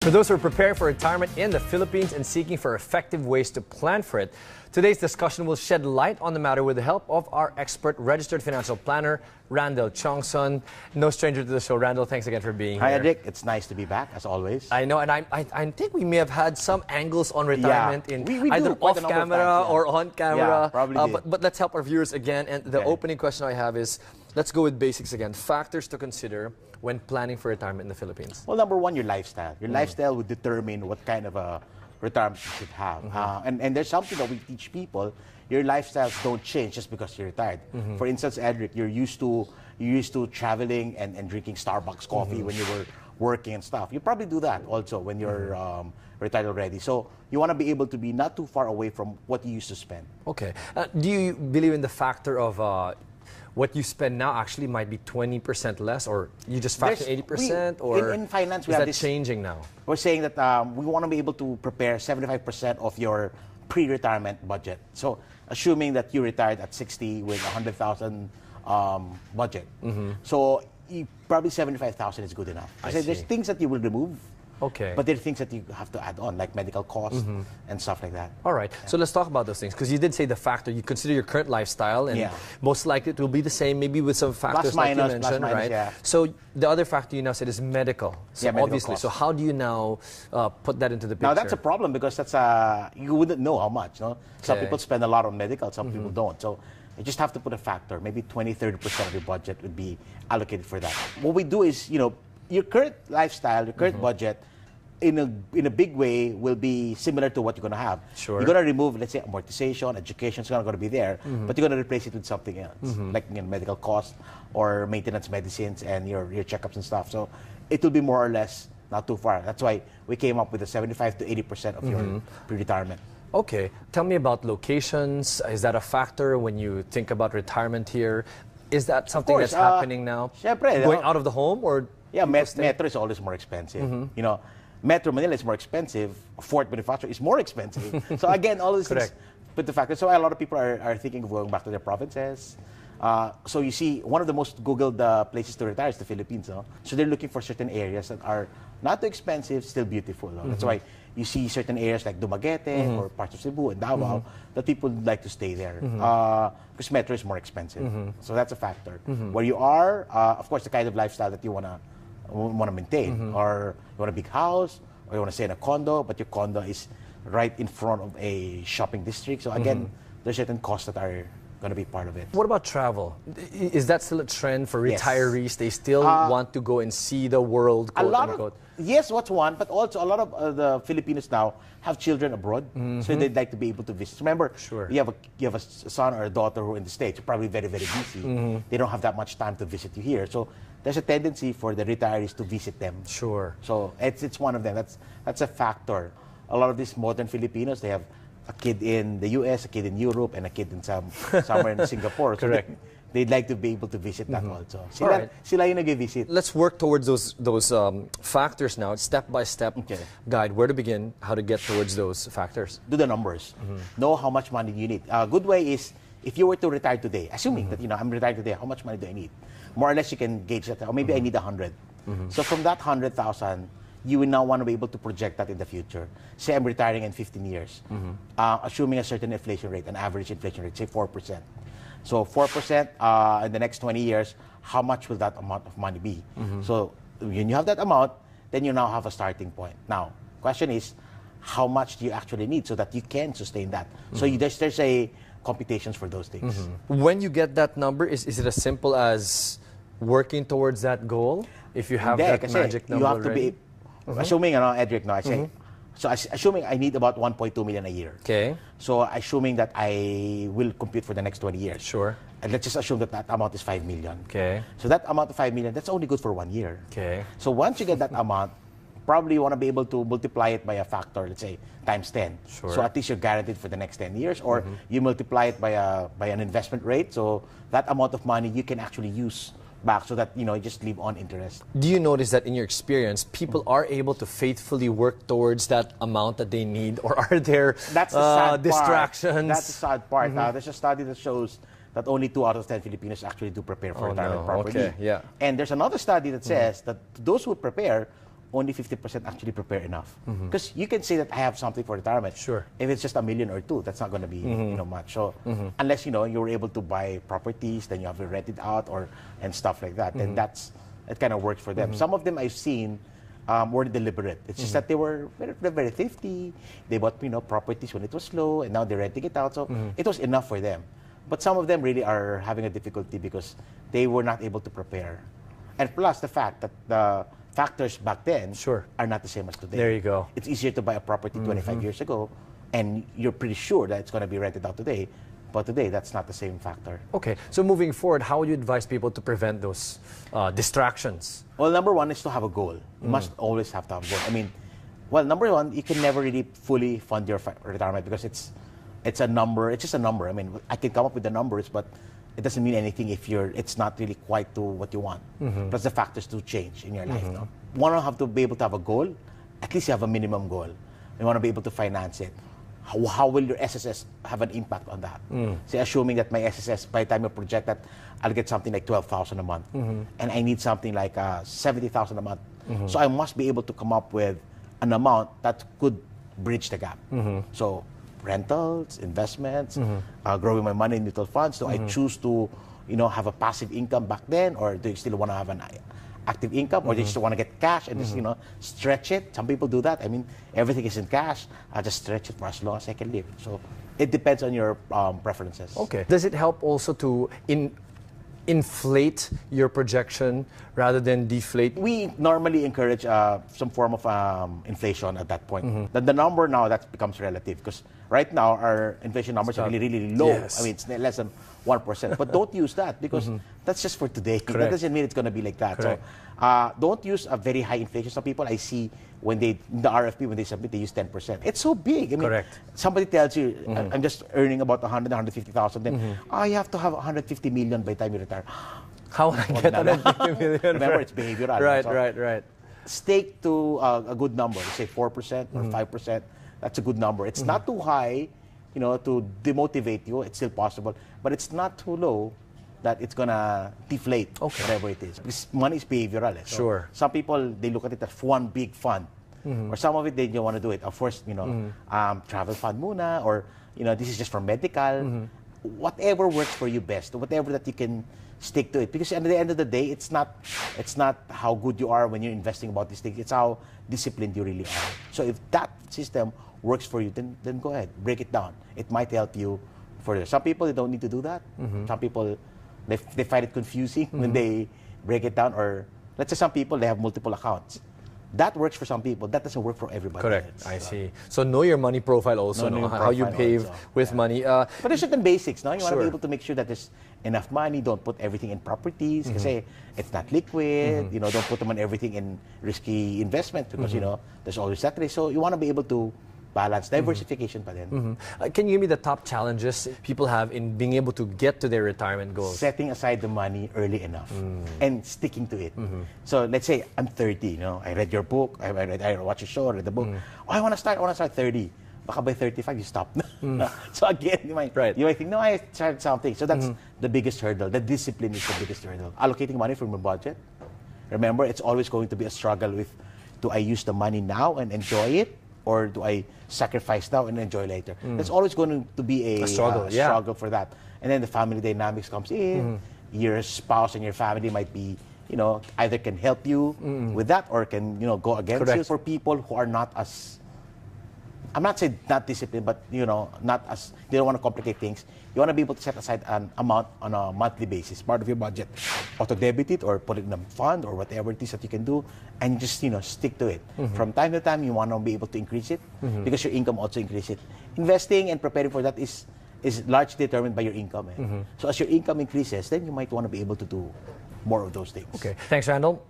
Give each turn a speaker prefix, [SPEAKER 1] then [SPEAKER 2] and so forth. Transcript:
[SPEAKER 1] For those who are preparing for retirement in the Philippines and seeking for effective ways to plan for it, today's discussion will shed light on the matter with the help of our expert registered financial planner, Randall Chongson. No stranger to the show. Randall, thanks again for being
[SPEAKER 2] Hi,
[SPEAKER 1] here.
[SPEAKER 2] Hi, Edric. It's nice to be back, as always.
[SPEAKER 1] I know, and I think we may have had some angles on retirement in
[SPEAKER 2] we
[SPEAKER 1] either
[SPEAKER 2] quite a
[SPEAKER 1] off
[SPEAKER 2] number of
[SPEAKER 1] camera
[SPEAKER 2] times,
[SPEAKER 1] or on camera.
[SPEAKER 2] Yeah, probably
[SPEAKER 1] but let's help our viewers again. And the
[SPEAKER 2] Okay.
[SPEAKER 1] opening question I have is, let's go with basics again. Factors to consider when planning for retirement in the Philippines.
[SPEAKER 2] Well, number one, your lifestyle. Your lifestyle would determine what kind of a retirement you should have. And there's something that we teach people. Your lifestyles don't change just because you're retired. For instance, Edric, you're used to traveling and drinking Starbucks coffee when you were working and stuff. You probably do that also when you're retired already. So you want to be able to be not too far away from what you used to spend.
[SPEAKER 1] Okay. Do you believe in the factor of what you spend now actually might be 20% less, or you just factor 80%? Or
[SPEAKER 2] in finance, we
[SPEAKER 1] is
[SPEAKER 2] have
[SPEAKER 1] that
[SPEAKER 2] this
[SPEAKER 1] changing now?
[SPEAKER 2] We're saying that we want to be able to prepare 75% of your pre-retirement budget. So assuming that you retired at 60 with 100,000 budget. So probably 75,000 is good enough.
[SPEAKER 1] I
[SPEAKER 2] There's
[SPEAKER 1] see.
[SPEAKER 2] things that you will remove.
[SPEAKER 1] Okay.
[SPEAKER 2] But there are things that you have to add on, like medical costs and stuff like that.
[SPEAKER 1] All right. So let's talk about those things, because you did say the factor. You consider your current lifestyle, and most likely it will be the same, maybe with some factors like you mentioned, right?
[SPEAKER 2] Yeah.
[SPEAKER 1] So the other factor you now said is medical. So
[SPEAKER 2] medical
[SPEAKER 1] obviously,
[SPEAKER 2] costs.
[SPEAKER 1] so how do you now put that into the picture?
[SPEAKER 2] Now that's a problem because that's you wouldn't know how much. No? Some
[SPEAKER 1] Okay.
[SPEAKER 2] people spend a lot on medical, some people don't. So you just have to put a factor. Maybe 20-30% of your budget would be allocated for that. What we do is, your current lifestyle, your current budget, in a big way will be similar to what you're going to have.
[SPEAKER 1] Sure.
[SPEAKER 2] You're going to remove, let's say, amortization, education is not going to be there, but you're going to replace it with something else, like medical costs or maintenance medicines and your checkups and stuff. So it will be more or less not too far. That's why we came up with a 75 to 80% of your pre-retirement.
[SPEAKER 1] Okay. Tell me about locations. Is that a factor when you think about retirement here? Is that something
[SPEAKER 2] course,
[SPEAKER 1] that's happening now?
[SPEAKER 2] Syempre,
[SPEAKER 1] Going out of the home, or
[SPEAKER 2] yeah, Metro is always more expensive. Metro Manila is more expensive. Fort Bonifacio is more expensive. So again, all these things put the factor. So a lot of people are thinking of going back to their provinces. So you see, one of the most Googled places to retire is the Philippines. No? So they're looking for certain areas that are not too expensive, still beautiful. No? That's why you see certain areas like Dumaguete or parts of Cebu and Davao that people would like to stay there. Because Metro is more expensive. So that's a factor. Where you are, of course, the kind of lifestyle that you want to maintain. Or you want a big house, or you want to stay in a condo, but your condo is right in front of a shopping district. So again, there's certain costs that are going to be part of it.
[SPEAKER 1] what about travel? Is that still a trend for
[SPEAKER 2] Yes.
[SPEAKER 1] retirees? They still want to go and see the world, quote unquote.
[SPEAKER 2] Yes, what's one, but also a lot of the Filipinos now have children abroad, so they'd like to be able to visit. Remember, you have a son or a daughter who are in the States, you're probably very, very busy. They don't have that much time to visit you here. So there's a tendency for the retirees to visit them.
[SPEAKER 1] Sure.
[SPEAKER 2] So it's one of them. That's a factor. A lot of these modern Filipinos, they have a kid in the US, a kid in Europe, and a kid in somewhere in Singapore. So
[SPEAKER 1] Correct.
[SPEAKER 2] they'd like to be able to visit that also.
[SPEAKER 1] Alright.
[SPEAKER 2] Sila yung nag-visit.
[SPEAKER 1] Let's work towards those factors now, step by step guide. Where to begin, how to get towards those factors.
[SPEAKER 2] Do the numbers. Know how much money you need. A good way is, if you were to retire today, assuming that I'm retired today, how much money do I need? More or less you can gauge that. Or maybe I need 100. So from that 100,000, you will now want to be able to project that in the future. Say I'm retiring in 15 years, assuming a certain inflation rate, an average inflation rate, say 4%. So 4% in the next 20 years, how much will that amount of money be? So when you have that amount, then you now have a starting point. Now, question is, how much do you actually need so that you can sustain that? So there's a computations for those things.
[SPEAKER 1] When you get that number, is it as simple as working towards that goal? If you have that magic number
[SPEAKER 2] you have to
[SPEAKER 1] already?
[SPEAKER 2] be, assuming, Edric, I say, so assuming I need about 1.2 million a year.
[SPEAKER 1] Okay.
[SPEAKER 2] So assuming that I will compute for the next 20 years.
[SPEAKER 1] Sure.
[SPEAKER 2] And let's just assume that that amount is 5 million.
[SPEAKER 1] Okay.
[SPEAKER 2] So that amount of 5 million, that's only good for 1 year.
[SPEAKER 1] Okay.
[SPEAKER 2] So once you get that amount, probably you want to be able to multiply it by a factor, let's say, times 10.
[SPEAKER 1] Sure.
[SPEAKER 2] So at least you're guaranteed for the next 10 years. Or you multiply it by an investment rate. So that amount of money you can actually use back so that, you just live on interest.
[SPEAKER 1] Do you notice that in your experience, people are able to faithfully work towards that amount that they need, or are there
[SPEAKER 2] That's the sad
[SPEAKER 1] distractions?
[SPEAKER 2] Part. That's the sad part. There's a study that shows that only 2 out of 10 Filipinos actually do prepare for retirement properly.
[SPEAKER 1] Okay, yeah.
[SPEAKER 2] And there's another study that says that those who prepare only 50% actually prepare enough. Because you can say that I have something for retirement.
[SPEAKER 1] Sure.
[SPEAKER 2] If it's just $1 million or $2 million, that's not going to be much. So unless you're able to buy properties, then you have to rent it out and stuff like that. Then it kind of works for them. Some of them I've seen were deliberate. It's just that they were very thrifty. They bought properties when it was low, and now they're renting it out. So it was enough for them. But some of them really are having a difficulty because they were not able to prepare. And plus the fact that the factors back then are not the same as today.
[SPEAKER 1] There you go.
[SPEAKER 2] It's easier to buy a property 25 years ago, and you're pretty sure that it's going to be rented out today. But today, that's not the same factor.
[SPEAKER 1] Okay, so moving forward, how would you advise people to prevent those distractions?
[SPEAKER 2] Well, number one is to have a goal. You must always have to have a goal. I mean, well, number one, you can never really fully fund your retirement because it's a number. It's just a number. I mean, I can come up with the numbers, but it doesn't mean anything if it's not really quite to what you want. Plus the factors do change in your life. No? You want to have to be able to have a goal. At least you have a minimum goal. You want to be able to finance it. How will your SSS have an impact on that? Say, assuming that my SSS, by the time you project that, I'll get something like 12,000 a month, and I need something like 70,000 a month. So I must be able to come up with an amount that could bridge the gap. So rentals, investments, growing my money in mutual funds. Do I choose to, have a passive income back then, or do you still want to have an active income, or they just want to get cash and just stretch it? Some people do that. I mean, everything is in cash. I just stretch it for as long as I can live. So it depends on your preferences.
[SPEAKER 1] Okay. Does it help also to inflate your projection rather than deflate?
[SPEAKER 2] We normally encourage some form of inflation at that point. The number now, that becomes relative, because right now our inflation numbers are really, really low.
[SPEAKER 1] Yes.
[SPEAKER 2] I mean, it's less than 1%. But don't use that, because that's just for today.
[SPEAKER 1] Correct.
[SPEAKER 2] That doesn't mean it's going to be like that.
[SPEAKER 1] Correct.
[SPEAKER 2] So don't use a very high inflation. Some people I see when the RFP, when they submit, they use 10%. It's so big. I mean,
[SPEAKER 1] correct.
[SPEAKER 2] Somebody tells you, I'm just earning about 150,000, then you have to have 150 million by the time you retire.
[SPEAKER 1] How will I get 150 million?
[SPEAKER 2] Remember, it's behavioral.
[SPEAKER 1] Right,
[SPEAKER 2] So
[SPEAKER 1] right.
[SPEAKER 2] Stake to a good number, say 4% or 5%. That's a good number. It's not too high, to demotivate you. It's still possible, but it's not too low that it's gonna deflate whatever it is. This money is behavioral. So
[SPEAKER 1] Sure.
[SPEAKER 2] some people, they look at it as one big fund, or some of it they don't want to do it. Of course, travel fund muna, or this is just for medical. Whatever works for you best, whatever that you can stick to it. Because at the end of the day, it's not how good you are when you're investing about these things. It's how disciplined you really are. So if that system works for you, then go ahead, break it down. It might help you further. Some people, they don't need to do that. Some people, they find it confusing when they break it down. Or let's say some people, they have multiple accounts. That works for some people. That doesn't work for everybody.
[SPEAKER 1] Correct. I see. So know your money profile also, know how you behave with money.
[SPEAKER 2] But there's certain basics, no? You want to
[SPEAKER 1] Sure.
[SPEAKER 2] be able to make sure that there's enough money. Don't put everything in properties because it's not liquid. Don't put them on everything in risky investment because, there's always that risk. So you want to be able to balance, diversification pa din.
[SPEAKER 1] Can you give me the top challenges people have in being able to get to their retirement goals?
[SPEAKER 2] Setting aside the money early enough and sticking to it. So let's say I'm 30, I read your book, I watched your show, I read the book. I want to start 30. Baka by 35, you stop na. So again, you might think, no, I tried something. So that's the biggest hurdle. The discipline is the biggest hurdle. Allocating money from your budget. Remember, it's always going to be a struggle with, do I use the money now and enjoy it? Or do I sacrifice now and enjoy later? There's always going to be a struggle for that. And then the family dynamics comes in. Your spouse and your family might be, either can help you with that or can, go against you. For people who are not as, I'm not saying not disciplined, but, not as, they don't want to complicate things. You want to be able to set aside an amount on a monthly basis, part of your budget. Auto-debit it or put it in a fund or whatever it is that you can do, and just, stick to it. From time to time, you want to be able to increase it because your income also increases it. Investing and preparing for that is largely determined by your income. So as your income increases, then you might want to be able to do more of those things.
[SPEAKER 1] Okay. Thanks, Randall.